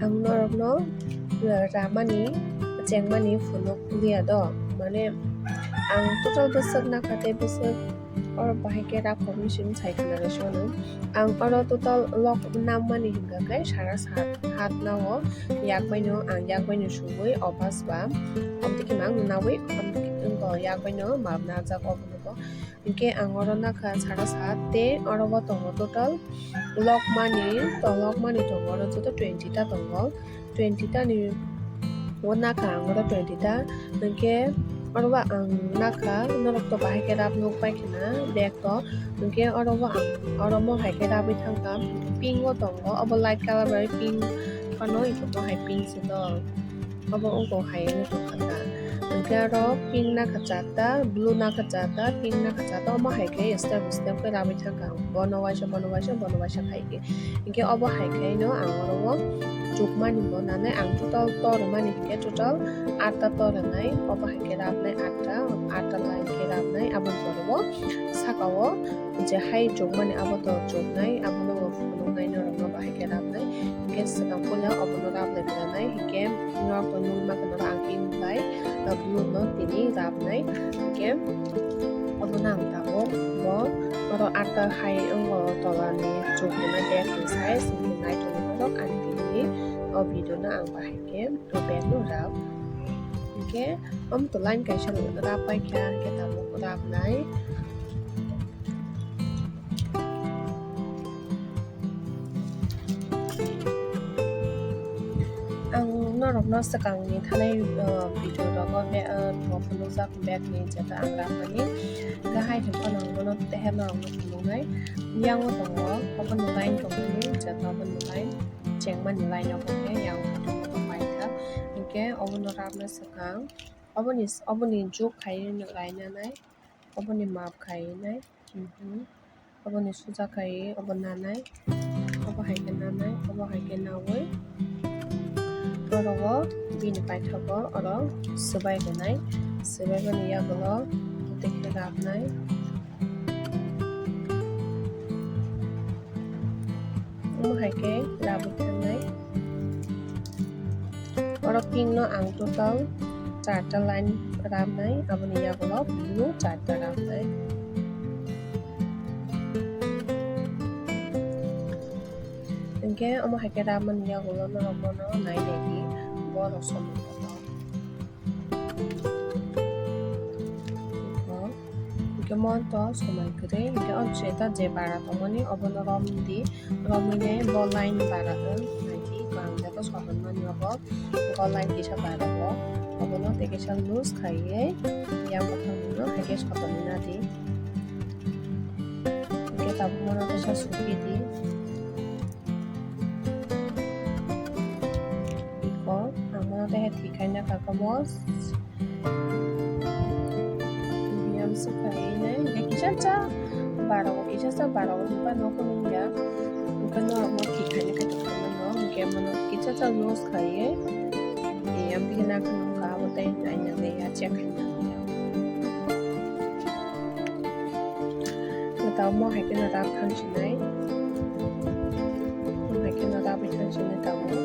ang norokno ramani chengmani phuno kuliya do mane ang total besok nakate besok or bahike ra commission saikana resonu ang oro total lok nammani hinga kai sara hat nawo yakbaino ang yakbaino sumui obasba amtiki mang nawi amtiki ngo yakbaino mabna jak obuno inke ang oro nakha sara sat te oro bo tongo total lok mani tongo oro joto 20 ta tongo 20 ta ni wona ka ang oro 20 ta inke Oroba ang naka norok to bahai ke rap nuk pai kina bag to nungke oromo hai ke rap thangka pink go tongo obo light color bai pink kono ito mo hai pink se do obo ongko hai ni to khata nungke ro pink na khachata blue na khachata pink na khachata omo hai ke step ke rap thangka bono waisa khai ke nungke obo hai ke no ang orobo chukmani bo nanai ang total tor mani ke total 8 ta tor nai obo hai ke rap nai 8 ta line ke rap nai abon korobo sakao je hai chukmani abo to chuknai abono funo nai no ro hai ke rap nai ke sakam pula obono rap le nai ke nor to nu ma kana ang pin bai the blue no tini rap nai ke obono ang tabo bo oro 8 ta hai ongo tolani chukna dek size ni nai to no ang o video na ang bahike to bag no rap ke to line kai sha no rap pai kya ke tamo rap nai ang norok no sakang ni thanai video ro go be to phunu jak bag ni jata ang rap ni ga hai thon kono no te he no no ngai yang mo tong ko ko no line to ni jata ban line chengman line no ko ke yang ko pai tha ke obon rap na sakang oboni juk khai ni line na nai oboni map khai nai oboni suja khai obon na nai obo hai ke na nai obo hai ke na wei oro bini pai thabo oro subai ke nai subai bani ya golo tekhe rap nai omo hai ke rap nai oro pink no ang total 4 ta line rap nai aboni ya golo blue 4 ta rap nai ke omo hai ke rap mani ya golo no mono nai neki boro somo ke mon to somai kre ke on cheta je bara to mani obono romine ball line bara to naiti kang da to soban mani obo ball line kisha bara bo obono te kisha loose khaiye yang ko no hai ke soban na di ke tabu mono te sa suki di te heti kaina kakamos yam se kaina ke kichacha baro pa no ko ninga ukano mo ki kaina ka to no ke mono kichacha los khaiye yam bigina kan ka botai naina ne ya check ta mo hai ke na ta khan chinai mo hai ke na ta bi khan chinai ta mo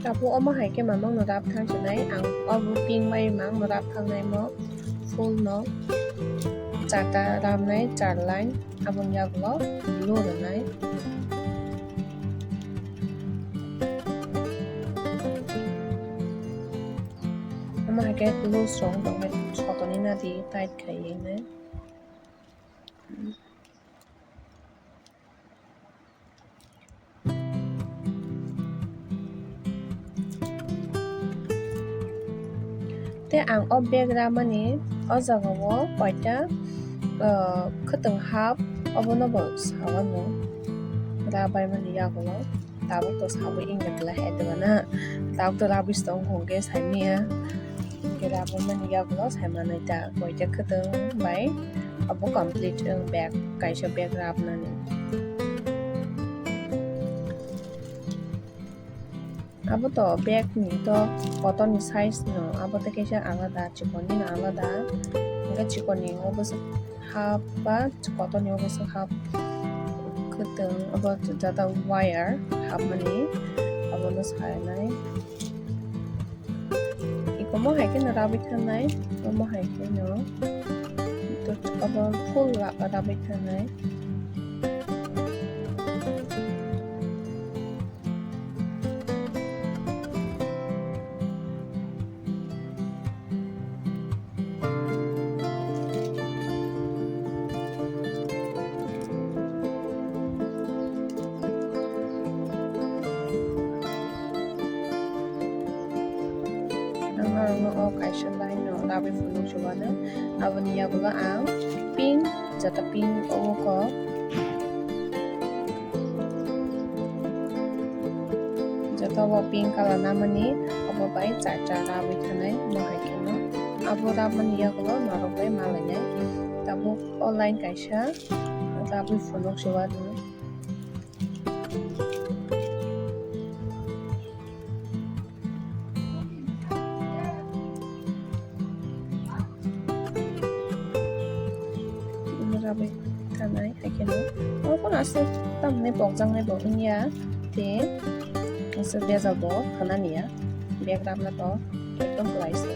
Tapu omo hai ke mamang no rap thang chinai ang obu ping mai mang no rap thang nai mo full no chata ram nai 4 line abon ya glo blue ro nai omo hai ke blue song dong hai chotoni na di tight khai nai te ang object ramani o jaga o koita khuteng hap obono bo sawano rabai mani yagono tabuk to sabu inga bla hedwana tabuk to rabis tong hongge saimia ke rabai mani yagono saimana ta koita khuteng bai abo complete bag kaisa bag rap nani abo to bag ni to cotton ni size no abo te kaisa alada chikon ni alada hingke chikon ni oboso half ba cotton ni oboso half kutong abo jata wire half mani abo no sainai ikomo haike no rabi thanai omo haike no to abo full rabi thanai no kaisa line no rabi phuluk chubana aboni yagola ang pink jata pink omo ko jata wa pink color namani obo bai charta rabi thanai mo haike no abo ramani yagola norok bai malanya tabo online kaisa rabi phuluk chubana rabi thanai haike no obo ase tamne bogjang nai bo inya te ase beja bo khanani ya bag ramna to ekdom klaise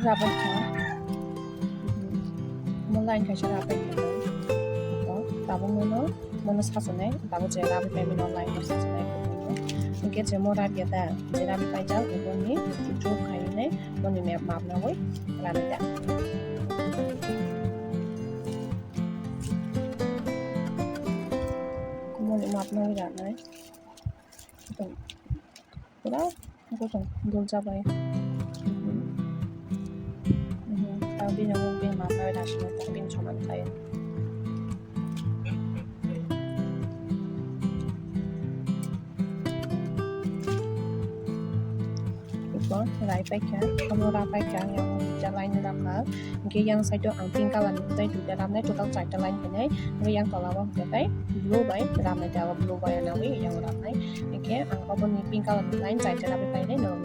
rabi tha mo line kaisa rabi tha to tabo mono sasone tabo je rabi pe min online mo sasone ko ke je mo rabi ta je rabi pai jao ko ni jo khai ne mo ni map na wai rabi ta ko mo ni map na wai ra nai to pura ko to dol ja bai bin yang bin mapay national bin choman tayo ito rapai ka kamu rapai ka yang jalan ni rapal ke yang side ang pink color ni tay du dalam na total charta line kanai ke yang tolawa tay blue by dalam na dawa blue by nawi yang rapai ke ang obon ni pink color line charta rapai pai ni no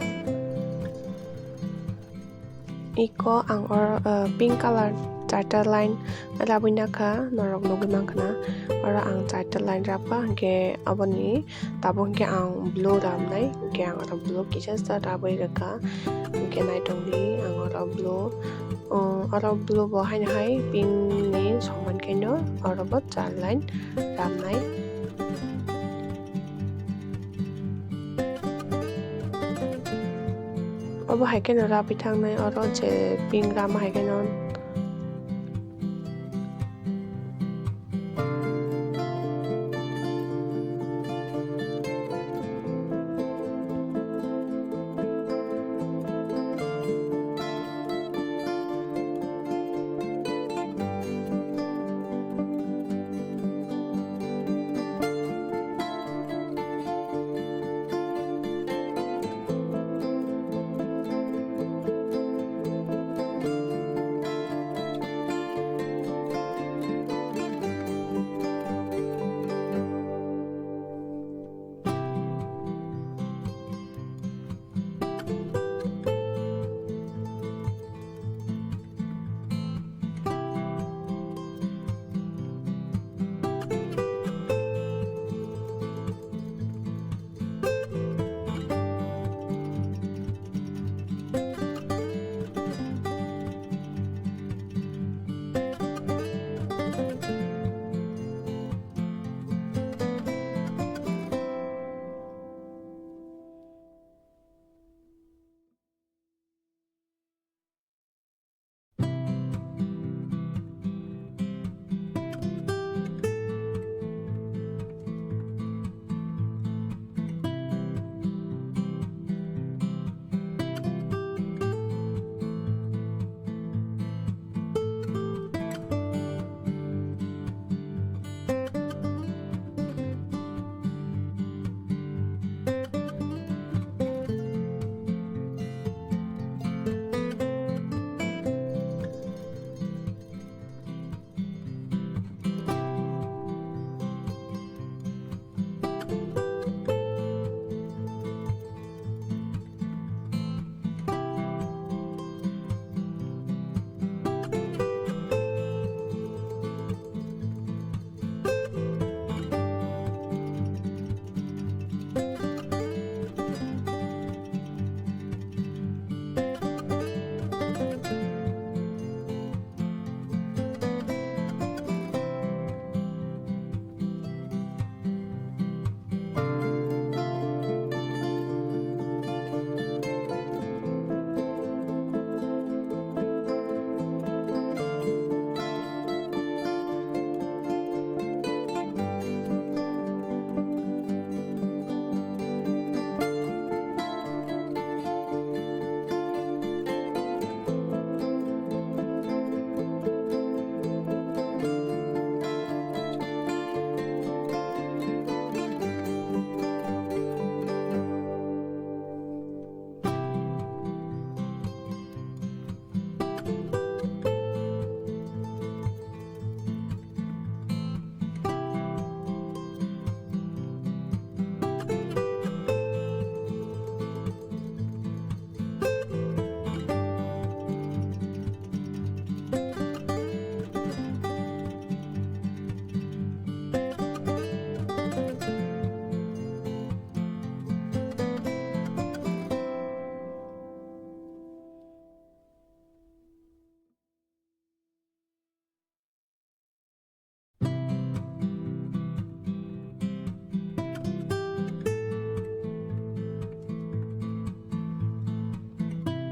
iko ang pink color charter line rabina kha norok nogi mangkhana ora ang charter line rapa ke aboni tabo ke ang blue ram nai ke ang ora blue kisa sta rabai raka ke nai tongri ang ora blue bo hai pink ni soman kendo ora bot char line ram nai Obo haike no rapi thangnai oro je pink rama haike no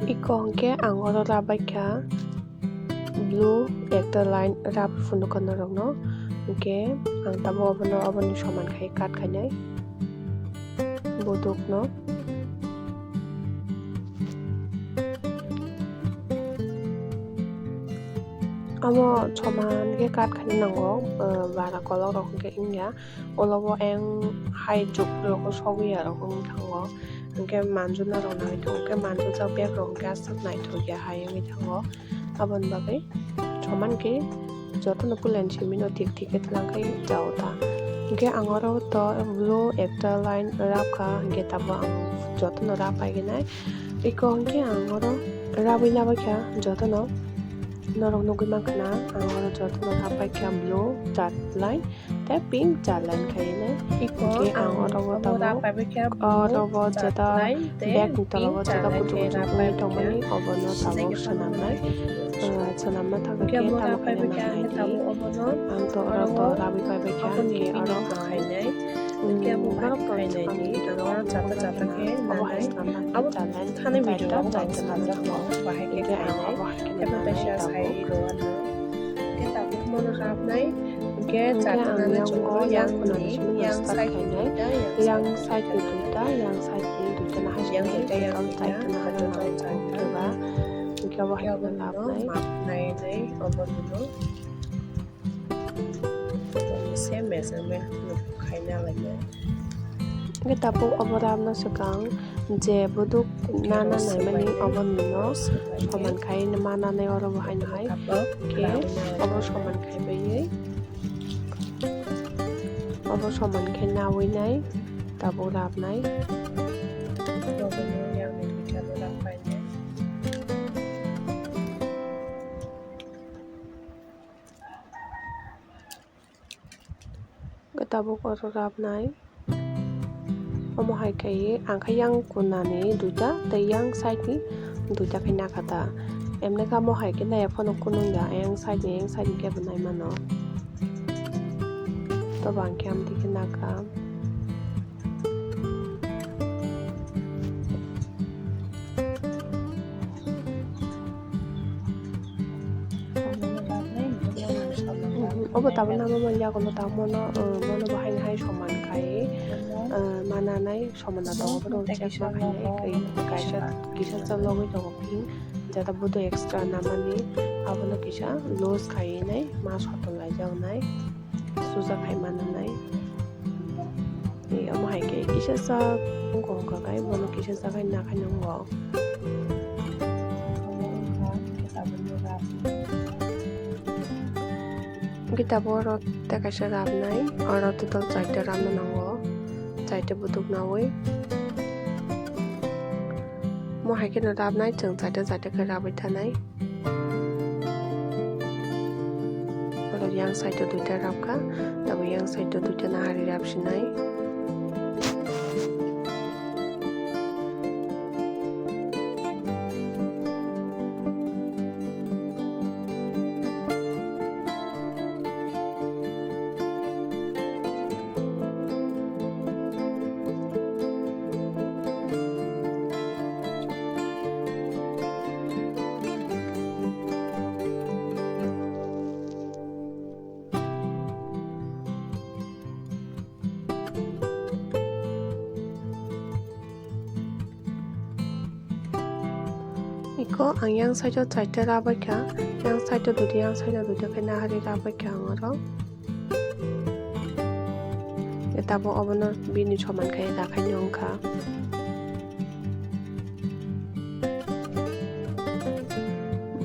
Ikongke ang oro rabaika blue ekta line rab fundo kono rokno ke ang tabo aboni soman khai kat khainai bodok no amo soman ke kat khani nango bara kolok rok ke ingya olobo eng hai juk rok sogi aro kong thango ke manju na rona itu ke manju ja pek rong ka sak nai thoya hayami thango abon bagai soman ke jotono pulen chimino tik tik etlang kai jauta ke angoro to blue ekta line rakha ke tabo ang jotono rapai genai iko ke angoro rabina bakya jotono norong nugui makna angoro jotono rapai kya blue chat line te pink chat line kai ne iko ke angoro tabo oro jeta bag talo jeta putu rapai tomani obono tabo sanamai sanamma thake ke tabo kai na tabo obono ang to oro to rabi pai bakya ke oro kai nei Ke abo bahai khainai ni angor chata chata ke nanai abo thane video abo bang saja ko bahai ke khainai ebo pesha sai ro ano ke tabu mono rap nai ke chata nana choro yang side yang side duita na yang duita na hato ba ke abo hai abo na no map nai abo no same measurement no khaina lagi ke tabu oboram na sakang je buduk nana nai mani obon no soman khai na mana nai oro bahai na hai ke obo soman khai bai obo soman khai na wi nai tabu rap nai abo no yang ni duita no rap khaina ke tabu ko rap nai omo hai kai angkai yang kunani duita te yang side ni duita kai na kata emne ka mo hai ke na phone kunung ya yang side ni ke banai mano to bang kyam ti ke na ka obo tabu na mo ya ko ta mo no bahai na hai soman kai mana nai soman na to ko check ma khai nai kai kisa cha logoi to ko pin jata bodo extra na mani abono kisa loss khai nai ma soton lai jau nai suza khai mana nai ni amo hai ke kisa sa ko ka kai bono kisa sa kai na khai nang go kita boro te kaisa rap nai oro total 4 ram na nango 4 buduk na oi mo hai ke na rap nai chung 4 ke rap tha nai oro yang side 2 rap ka tabo yang side 2 na hari rap sinai iko ang yang side 4 rap ka yang side 2 ke na hari rap ka ngoro etabo obono bini soman khai da khai nyong kha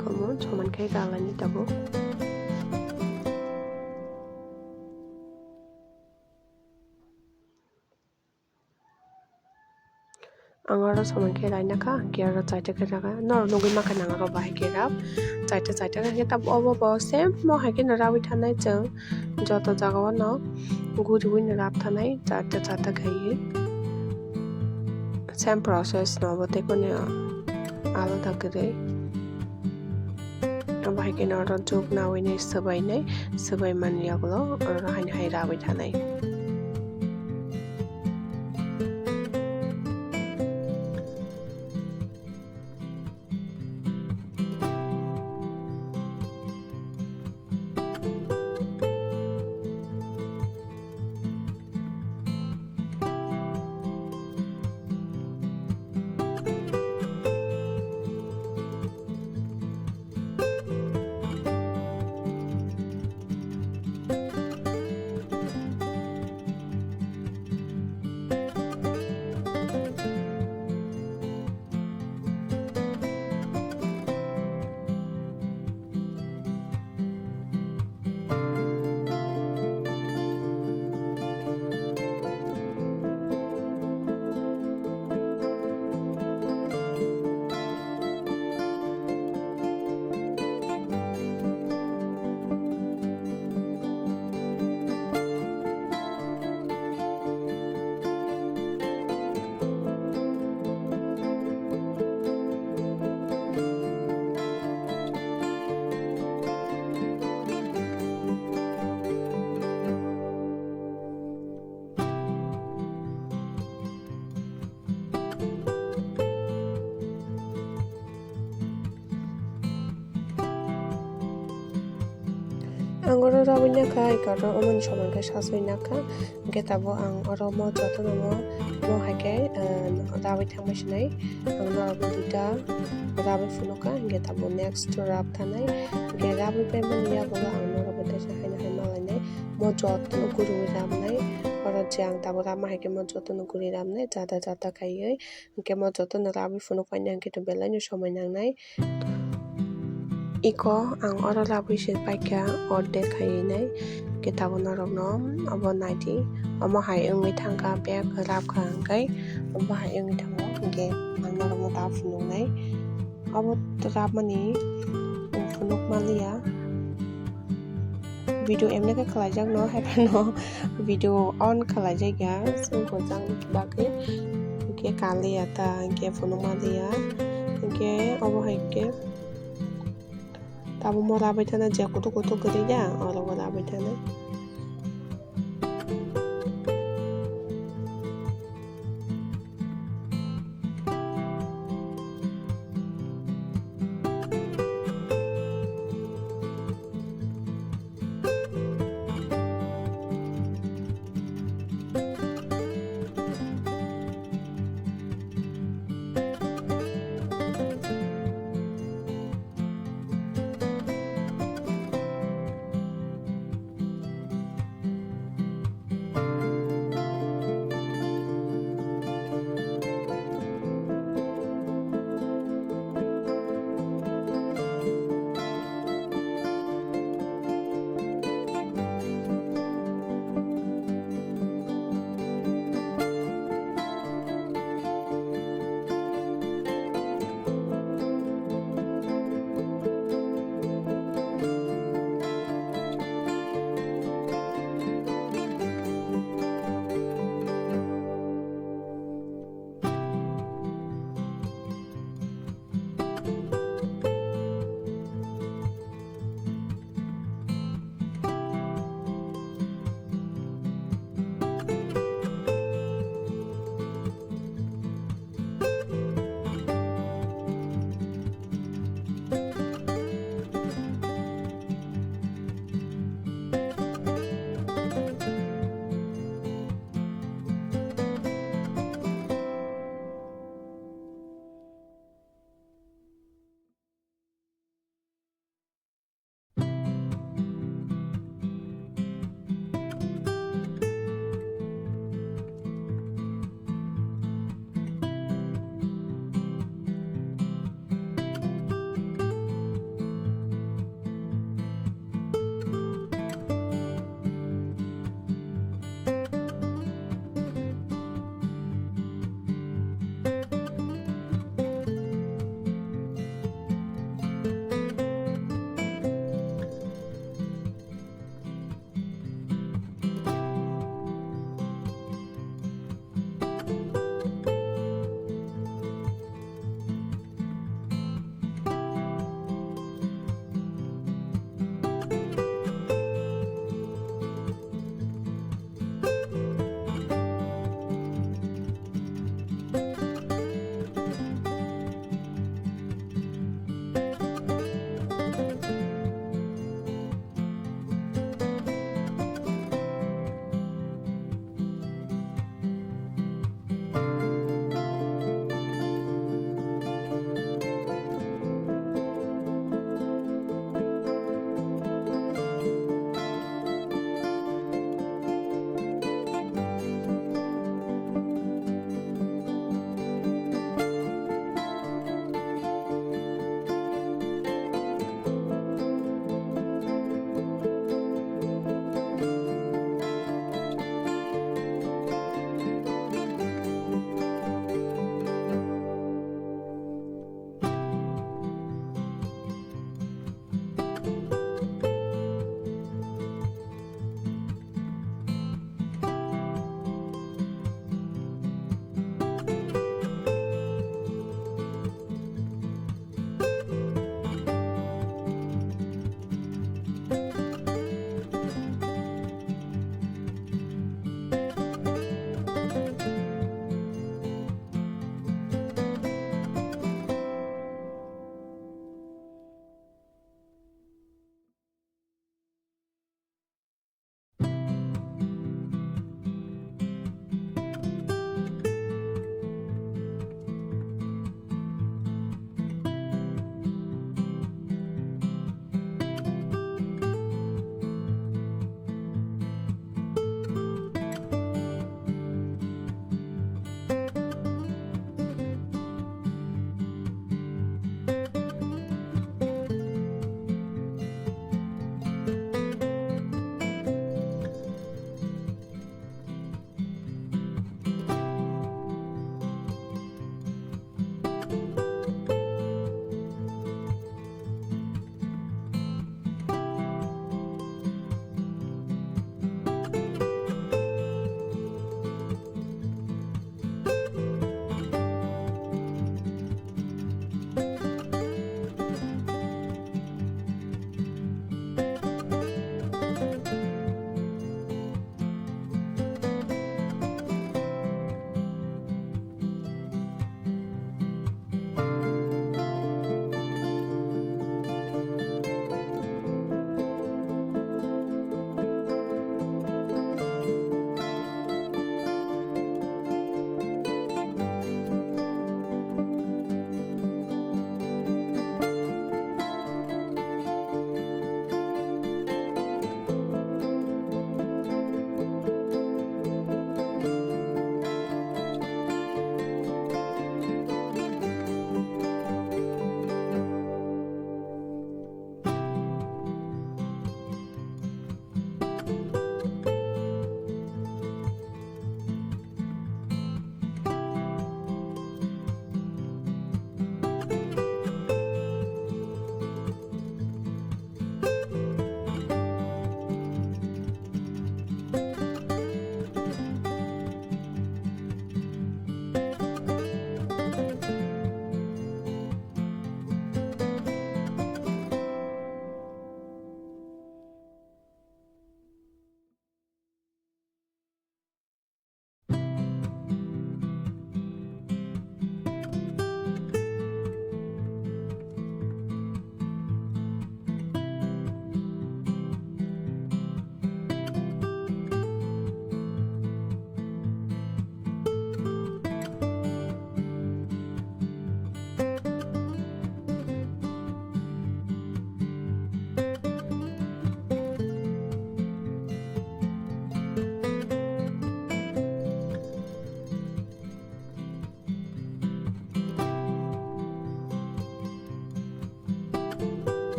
komo soman khai da lani tabo angaro soman khai rai na kha gear 4 ke na nor nugui ma kana ngaro bahai ke rap 4 ke tab obo bo same mo hai ke na rawi thanai chung joto jaga no guri win rap thanai 4 khai same process no bote ko ne alo takre bahai ke na ro jog na win sabai man yagulo ro hai rawi thanai Ang oro rabui naka ikaro omoni soman kai sasoi naka hingke tabo ang oro mo jotono mo haike rabui thangbai sinai ang norokno duita rabui phunuka hingke tabo next rab thanai hingke rabui paimani yagono ang norokno taisa haina hai malainai mo jotono gurui rabnai oro jang tabo rabma haike mo jotono guri rabnai jata jata kaioi hingke mo jotono rabui phunukai hingke to belai no somai nangnai. Iko ang oro rabui se paika ordek khainai hingke tabo norokno abo naidi omo hai wngoi thangka beg rabkha hingkai omo hai wngoi thango hingke ang norokno ta phunuknai abo rabmani phunuk manliya video emne ke khlaijak no haifano video on khlaijaiga sung hojang bagui hingke kaliya ta hingke phunuk manliya hingke obo haike tabo mo rabai thana je kutu kutu guri da oro rabai thana.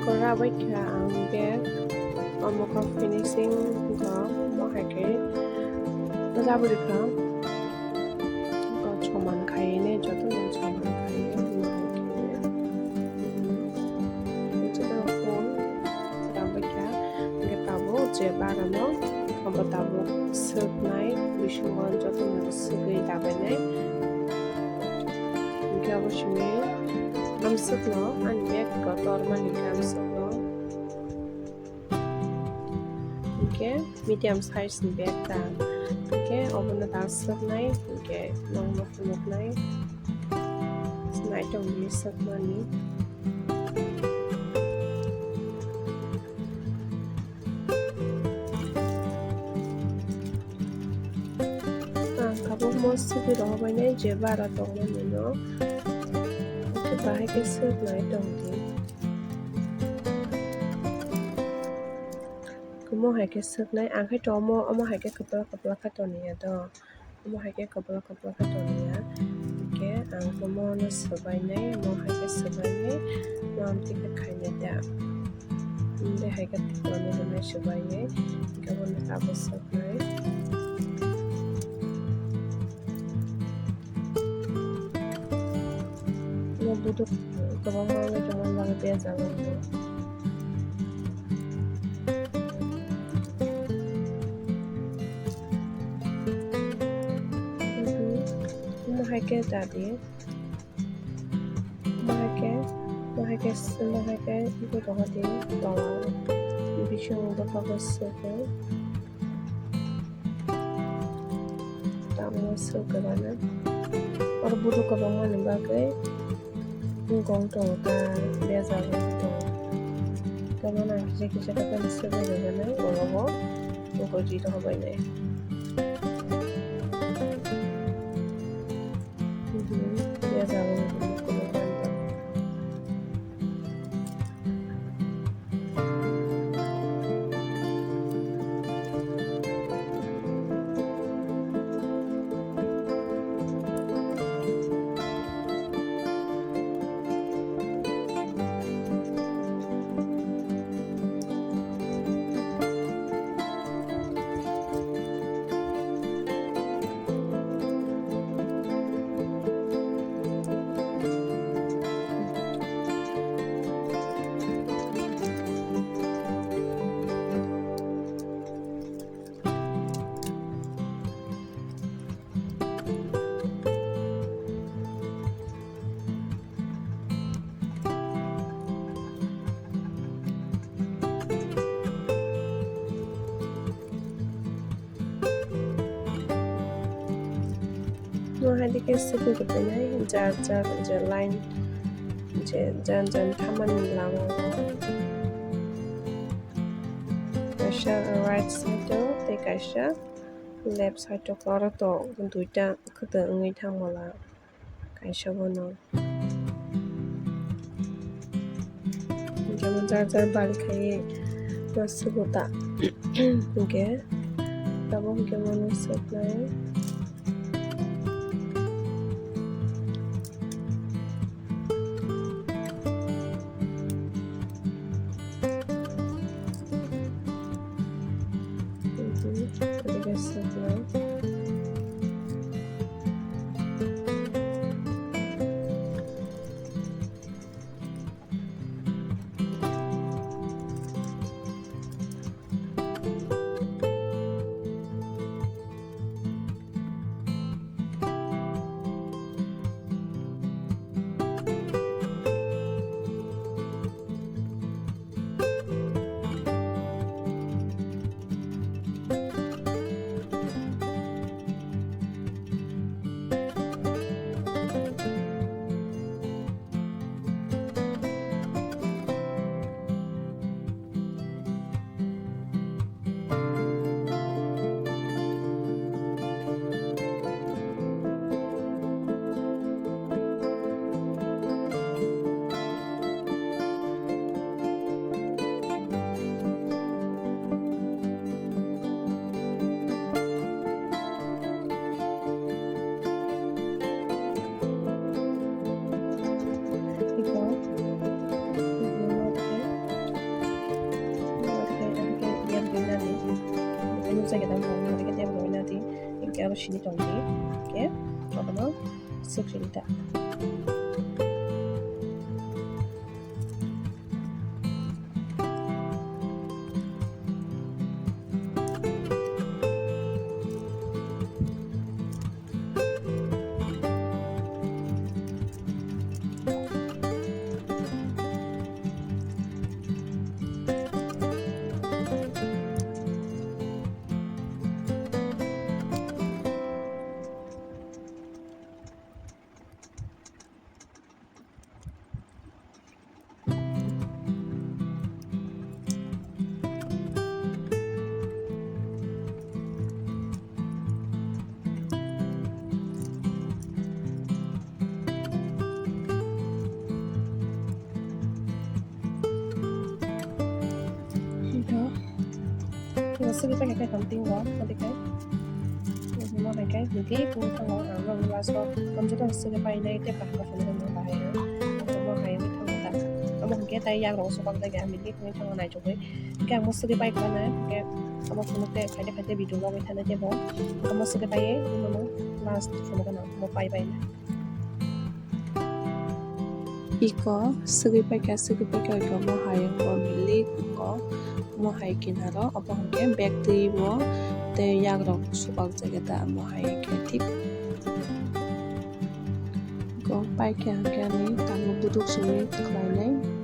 Kora baikha ang bag amoko finishing ko mo haike najaburi ka ko choman khaine joto no choman khaine mo haike joto ko ta baikha nge tabo je barano amba tabo suknai bishungon joto no sukai tabanai nge aboshime am sukno an bag ko tormani kam sukno okay medium size ni bag ta okay obona ta suknai okay long mo funoknai snai tong ni sukmani kabo mo suki ro ba ne je bara tong ni no okay bahai ke suknai tong ni mo hai ke suknai ang khai to mo amo hai ke kapla ka to niya do amo hai ke kapla ka to niya ke ang mo no sabai nai mo hai ke sabai nai mo am ti ka khai ne da de hai ke ti ko ne na sabai nai ke mo na ta bo suknai mo butuh ko mo ne to mo lang be za lo Mahake tadi, mahake itu doa di bawah, bisa untuk bagus saja. Tamu sekarang, orang butuh kebangan lembaga, ngkong tu kan biasa tu. Kalau nak kita kan sebenarnya orang orang jadi apa ini? Biasa orang kebangan. Hadi ke sepi ke penai jar line jan taman lama kasha right side to te kasha left side to kora to duita khata ngai thangmala kasha bono যেমন jar bali khai masubota okay tabong kemono supply 깨로 신이 정리 이렇게 저거는 쓱입니다. 이거 쓰기 빼게 cái còn tin quá 어디 cái nó hai cái những cái cũng không có hẳn là ra so còn chúng ta 쓰기 bay này tiếp cả phần này nó bài nữa nó hay mới không ta nó một cái tay giang rồi số con tay gà mình biết không thằng này chụp ấy cái một 쓰기 bay cái này cái một phần cái phải để video rồi thành cái bộ một 쓰기 bay ấy nó last phần cái nào một bay bay này 이거 쓰기백이 이거 뭐 하얀 거 밀리 거 뭐 하이긴 하러 아빠 함께 백들이 뭐 대약으로 수박적에다 뭐 하얀 개틱 이거 빨게 함께 하니 담은 부둑숨이 클라이네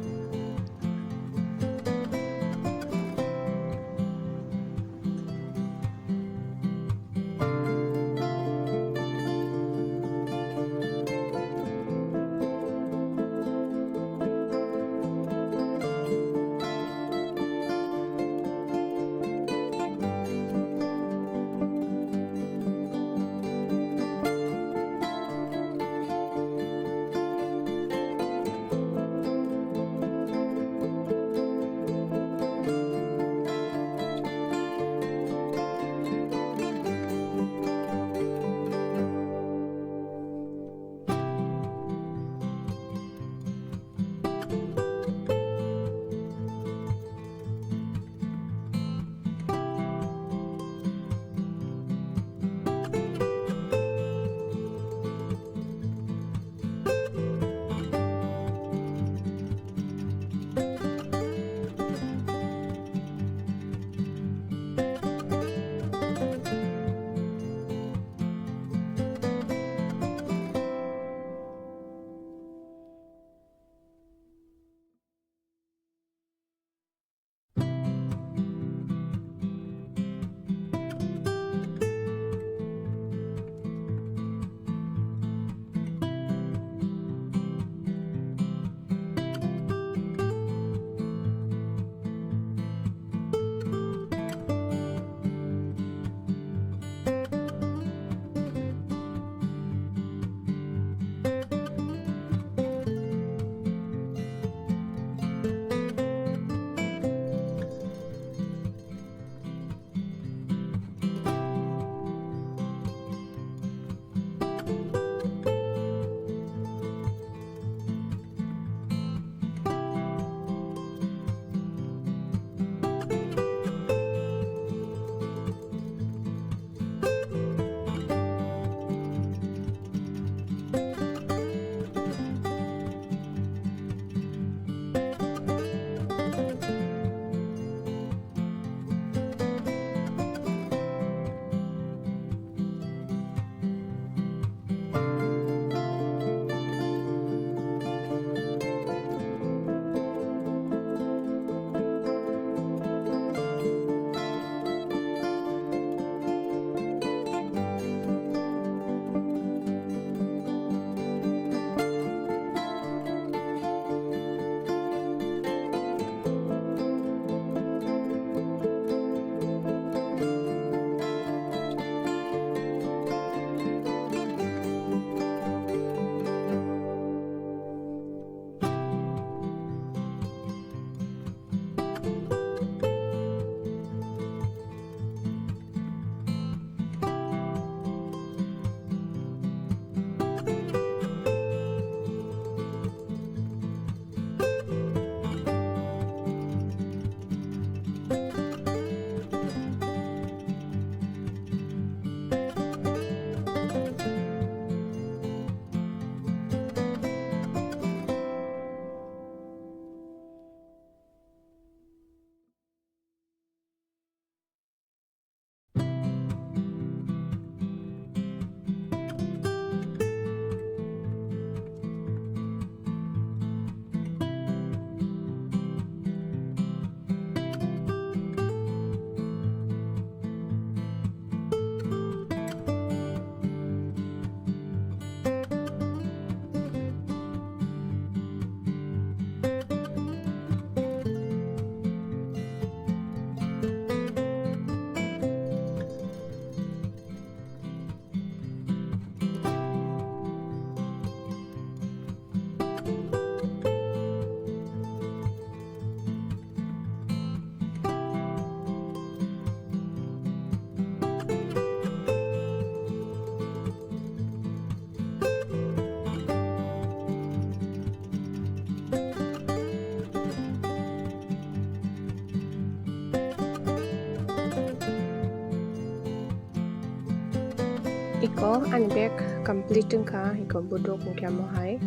iko ani bag complete ka iko bodrok kya mo hai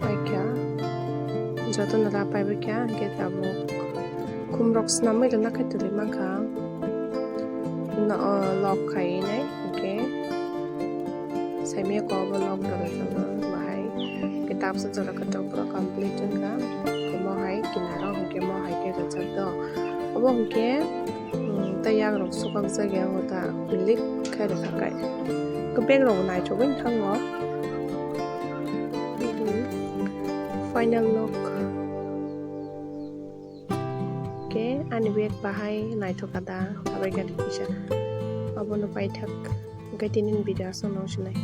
pai kya joto nala pai ba kya ke tabo kumrok snamai na kai tuli mang ka na lock khai nai okay sai me ko ba lock da la ba hai kitab sa jara ka to pura complete ka ko mo hai kinara ke mo hai ke cha do abo ke tayang rok sukak jagya hota lik khai ra kai ko bag rok nai cho win thang lo final look ke ani bag bahai nai to kada abai ga kisha abo no pai thak ga tinin bida sono shnai